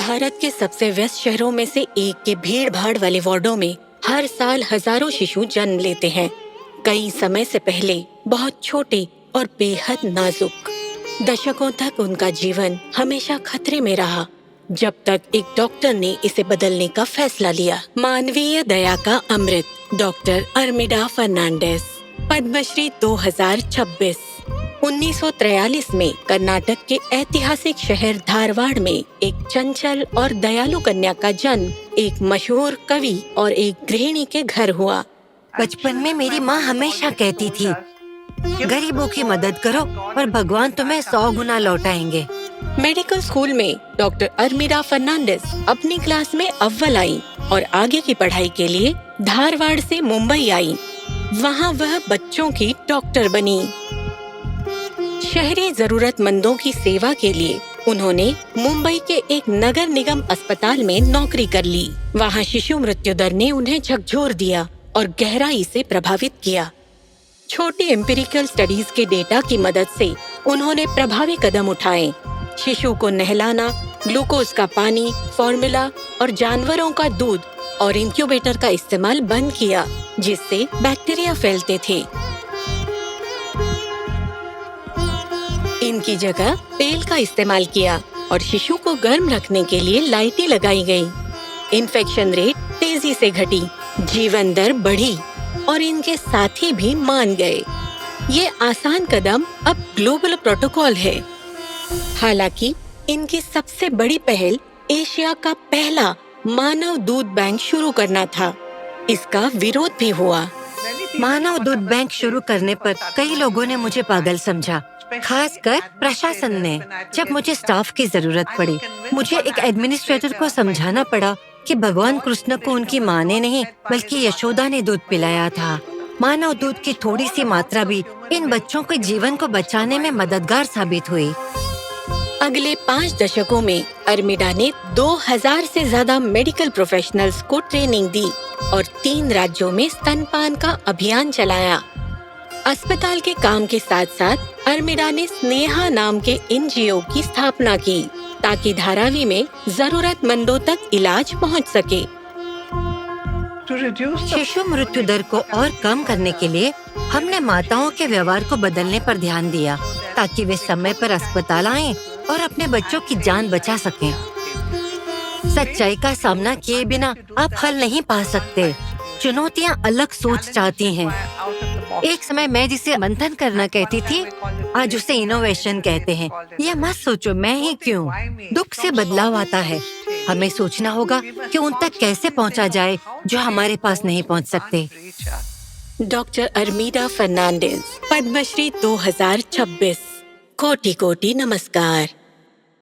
भारत के सबसे व्यस्त शहरों में से एक के भीड़-भाड़ वाले वार्डों में हर साल हजारों शिशु जन्म लेते हैं। कई समय से पहले बहुत छोटे और बेहद नाजुक। दशकों तक उनका जीवन हमेशा खतरे में रहा, जब तक एक डॉक्टर ने इसे बदलने का फैसला लिया। मानवीय दया का अमृत, डॉक्टर अर्मिडा फर्नांडिस। पद्मश्री 2026। 1943 में कर्नाटक के ऐतिहासिक शहर धारवाड़ में एक चंचल और दयालु कन्या का जन्म एक मशहूर कवि और एक गृहिणी के घर हुआ। बचपन में मेरी माँ हमेशा कहती थी, गरीबों की मदद करो और भगवान तुम्हें 100 गुना लौटाएंगे। मेडिकल स्कूल में डॉक्टर अर्मिडा फर्नांडिस अपनी क्लास में अव्वल आई और आगे की पढ़ाई के लिए धारवाड़ से मुंबई आई। वहाँ वह बच्चों की डॉक्टर बनी। शहरी जरूरतमंदों की सेवा के लिए उन्होंने मुंबई के एक नगर निगम अस्पताल में नौकरी कर ली। वहाँ शिशु मृत्यु दर ने उन्हें झकझोर दिया और गहराई से प्रभावित किया। छोटी एम्पिरिकल स्टडीज के डेटा की मदद से उन्होंने प्रभावी कदम उठाए। शिशु को नहलाना, ग्लूकोज का पानी, फॉर्मूला और जानवरों का दूध और इंक्यूबेटर का इस्तेमाल बंद किया, जिससे बैक्टीरिया फैलते थे। इनकी जगह तेल का इस्तेमाल किया और शिशु को गर्म रखने के लिए लाइटें लगाई गई। इन्फेक्शन रेट तेजी से घटी, जीवन दर बढ़ी और इनके साथी भी मान गए। ये आसान कदम अब ग्लोबल प्रोटोकॉल है। हालांकि इनकी सबसे बड़ी पहल एशिया का पहला मानव दूध बैंक शुरू करना था। इसका विरोध भी हुआ। मानव दूध बैंक शुरू करने पर कई लोगों ने मुझे पागल समझा, खासकर प्रशासन ने। जब मुझे स्टाफ की जरूरत पड़ी, मुझे एक एडमिनिस्ट्रेटर को समझाना पड़ा कि भगवान कृष्ण को उनकी माँ ने नहीं बल्कि यशोदा ने दूध पिलाया था। मानव दूध की थोड़ी सी मात्रा भी इन बच्चों के जीवन को बचाने में मददगार साबित हुई। अगले 5 दशकों में अर्मिडा ने 2000 से ज्यादा मेडिकल प्रोफेशनल्स को ट्रेनिंग दी और 3 राज्यों में स्तनपान का अभियान चलाया। अस्पताल के काम के साथ साथ अर्मिडा ने स्नेहा नाम के एनजीओ की स्थापना की, ताकि धारावी में जरूरतमंदों तक इलाज पहुंच सके। शिशु मृत्यु दर को और कम करने के लिए हमने माताओं के व्यवहार को बदलने पर ध्यान दिया, ताकि वे समय पर अस्पताल आएं और अपने बच्चों की जान बचा सकें। सच्चाई का सामना किए बिना आप हल नहीं पा सकते। चुनौतियाँ अलग सोच चाहती हैं। एक समय मैं जिसे मंथन करना कहती थी, आज उसे इनोवेशन कहते हैं। यह मत सोचो मैं ही क्यों। दुख से बदलाव आता है। हमें सोचना होगा कि उन तक कैसे पहुंचा जाए जो हमारे पास नहीं पहुंच सकते। डॉक्टर अर्मिडा फर्नांडिस, पद्मश्री 2026। कोटि कोटि नमस्कार।